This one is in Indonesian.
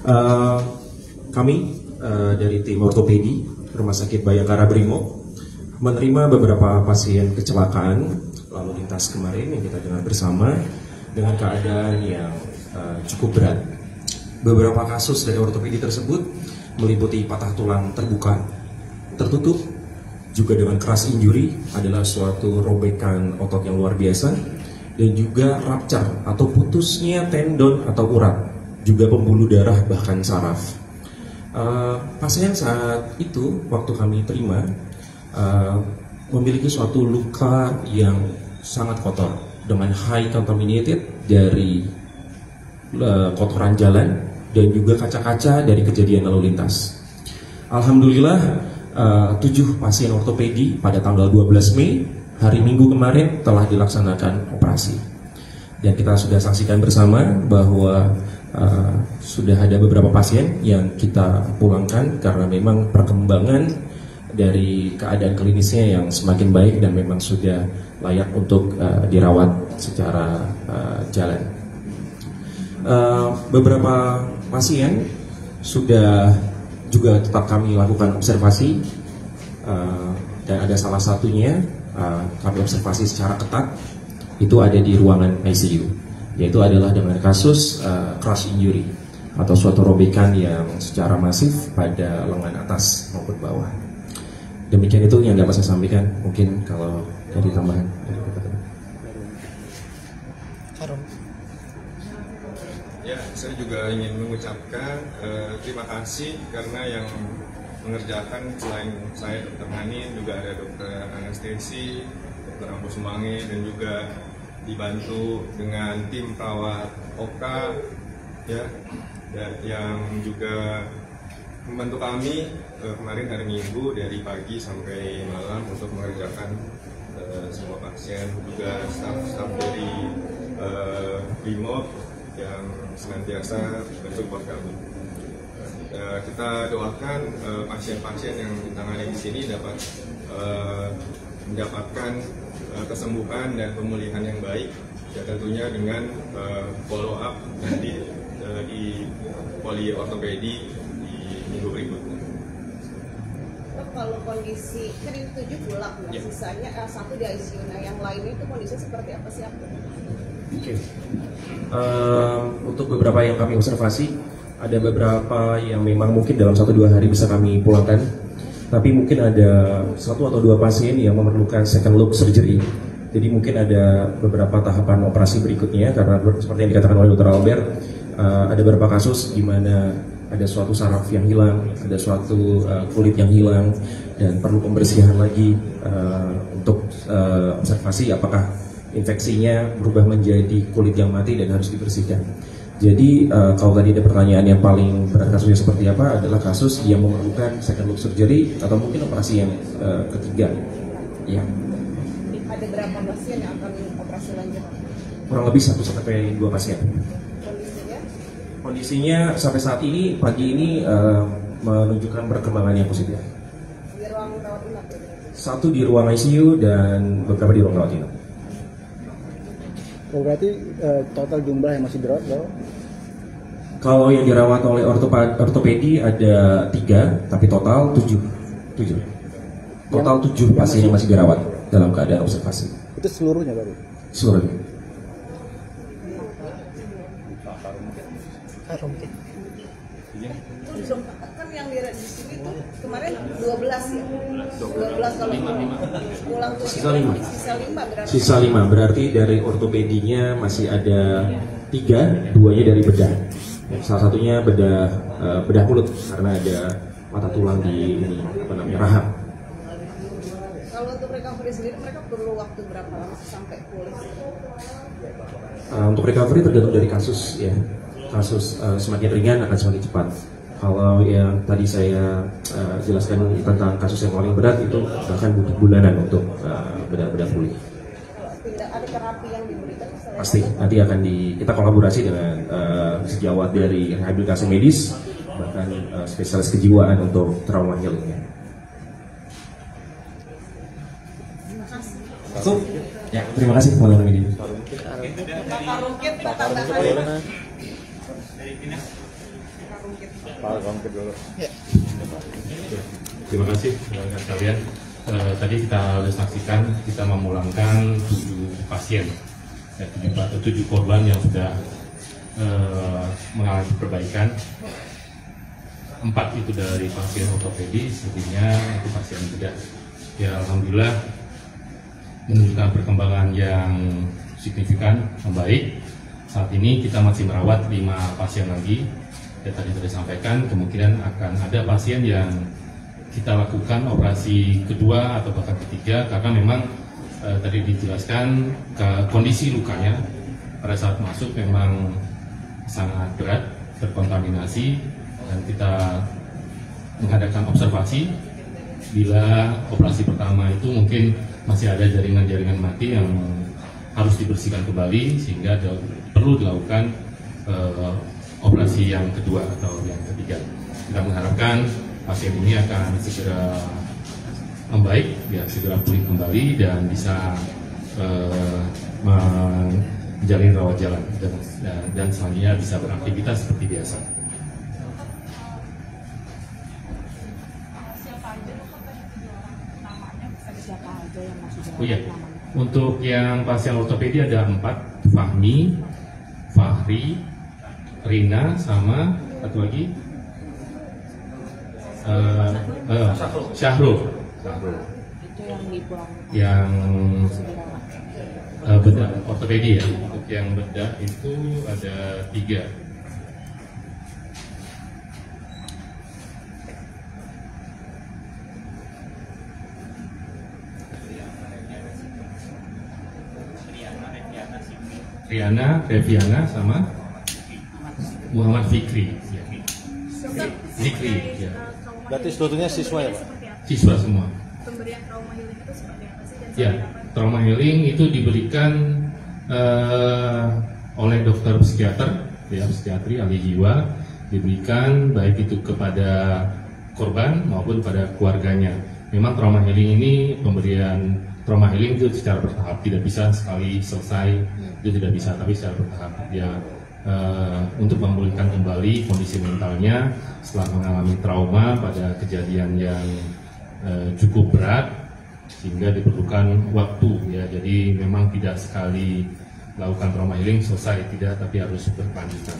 Uh, Kami dari tim ortopedi Rumah Sakit Bayangkara Brimo menerima beberapa pasien kecelakaan lalu lintas kemarin yang kita dengar bersama dengan keadaan yang cukup berat. Beberapa kasus dari ortopedi tersebut meliputi patah tulang terbuka, tertutup, juga dengan crush injury adalah suatu robekan otot yang luar biasa, dan juga rupture atau putusnya tendon atau urat, juga pembuluh darah bahkan saraf. Pasien saat itu waktu kami terima memiliki suatu luka yang sangat kotor dengan high contaminated dari kotoran jalan dan juga kaca-kaca dari kejadian lalu lintas. Alhamdulillah 7 pasien ortopedi pada tanggal 12 Mei hari Minggu kemarin telah dilaksanakan operasi, dan kita sudah saksikan bersama bahwa sudah ada beberapa pasien yang kita pulangkan karena memang perkembangan dari keadaan klinisnya yang semakin baik dan memang sudah layak untuk dirawat secara jalan. Beberapa pasien sudah juga tetap kami lakukan observasi, dan ada salah satunya kami observasi secara ketat, itu ada di ruangan ICU, yaitu adalah dengan kasus crush injury atau suatu robekan yang secara masif pada lengan atas maupun bawah. Demikian itu yang dapat saya sampaikan. Mungkin kalau dari tambahan dari teman-teman. Ya, saya juga ingin mengucapkan terima kasih karena yang mengerjakan selain saya Dr. Hani juga ada Dr. Anestesi, Dr. Ambo Sumange, dan juga dibantu dengan tim perawat Oka ya, dan yang juga membantu kami kemarin hari Minggu dari pagi sampai malam untuk mengerjakan semua pasien, juga staf-staf dari Brimo yang senantiasa mensupport kami. Kita doakan pasien-pasien yang ditangani di sini dapat mendapatkan kesembuhan dan pemulihan yang baik, ya tentunya dengan follow up nanti di poli ortopedi di minggu berikutnya. Kalau kondisi kan itu 7 pulang, ya. Sisanya 1 di ICU. Nah, yang lainnya itu kondisinya seperti apa sih? Oke. Untuk beberapa yang kami observasi, ada beberapa yang memang mungkin dalam 1-2 hari bisa kami pulangkan, tapi mungkin ada 1 atau 2 pasien yang memerlukan second loop surgery. Jadi mungkin ada beberapa tahapan operasi berikutnya, karena seperti yang dikatakan oleh Dr. Albert, ada beberapa kasus di mana ada suatu saraf yang hilang, ada suatu kulit yang hilang, dan perlu pembersihan lagi untuk observasi apakah infeksinya berubah menjadi kulit yang mati dan harus dibersihkan. Jadi kalau tadi ada pertanyaan yang paling berat kasusnya seperti apa, adalah kasus yang memerlukan second loop surgery atau mungkin operasi yang ketiga. Ya. Ada berapa pasien yang akan operasi lanjutan? Kurang lebih 1-2 pasien. Kondisinya sampai saat ini, pagi ini menunjukkan perkembangan yang positif. Di ruang rawat inap? 1 di ruang ICU dan beberapa di ruang rawat inap. Oh, berarti total jumlah yang masih dirawat berapa? Kalau yang dirawat oleh ortopedi ada 3, tapi total 7. Total 7 pasien yang masih dirawat dalam keadaan observasi. Itu seluruhnya baru? Seluruhnya. Kan yang di sini tuh kemarin 12 ya? 12 kalau pulang tuh Sisa 5 berarti? Sisa 5 berarti dari ortopedinya masih ada 3, 2-nya dari bedah. Salah satunya bedah mulut karena ada patah tulang di rahang. Kalau untuk recovery sendiri mereka perlu waktu berapa lama sampai pulih? Untuk recovery tergantung dari kasus ya. Kasus semakin ringan akan semakin cepat. Kalau yang tadi saya jelaskan tentang kasus yang paling berat itu bahkan butuh bulanan untuk benar-benar pulih. Tidak ada terapi yang diberikan? Pasti nanti akan kita kolaborasi dengan sejawat dari rehabilitasi medis, bahkan spesialis kejiwaan untuk trauma healingnya. Ya, terima kasih teman-teman media. Pak Rukin, Ungkit. Pak Ungkit dulu. Terima kasih rekan kalian. Tadi kita sudah saksikan kita memulangkan 7 pasien, 7 korban yang sudah mengalami perbaikan. 4 itu dari pasien ortopedi, selebihnya itu pasien bedah. Ya alhamdulillah menunjukkan perkembangan yang signifikan, membaik. Saat ini kita masih merawat 5 pasien lagi. Ya, tadi sudah disampaikan kemungkinan akan ada pasien yang kita lakukan operasi kedua atau bahkan ketiga karena memang tadi dijelaskan kondisi lukanya pada saat masuk memang sangat berat, terkontaminasi, dan kita mengadakan observasi bila operasi pertama itu mungkin masih ada jaringan-jaringan mati yang harus dibersihkan kembali sehingga perlu dilakukan operasi yang kedua atau yang ketiga. Kita mengharapkan pasien ini akan segera membaik, ya segera pulih kembali dan bisa menjalani rawat jalan dan selanjutnya bisa beraktivitas seperti biasa. Oh iya, untuk yang pasien ortopedi ada 4, Fahmi, Fahri, Rina, sama satu lagi Syahrul. Itu yang dipulang. Yang bedah ortopedi ya. Untuk yang bedah itu ada 3. Riana, Reviana, sama Muhammad Fikri. Ya. Fikri, ya. Berarti seluruhnya siswa ya Pak? Siswa semua. Pemberian trauma healing itu seperti apa sih? Dan Ya, trauma healing itu diberikan oleh dokter psikiater, ya psikiatri ahli jiwa, diberikan baik itu kepada korban maupun pada keluarganya. Memang trauma healing ini pemberian trauma healing itu secara bertahap, tidak bisa sekali selesai, itu tidak bisa, tapi secara bertahap. Ya, untuk memulihkan kembali kondisi mentalnya setelah mengalami trauma pada kejadian yang cukup berat sehingga diperlukan waktu, ya. Jadi memang tidak sekali lakukan trauma healing selesai, tidak, tapi harus berkelanjutan.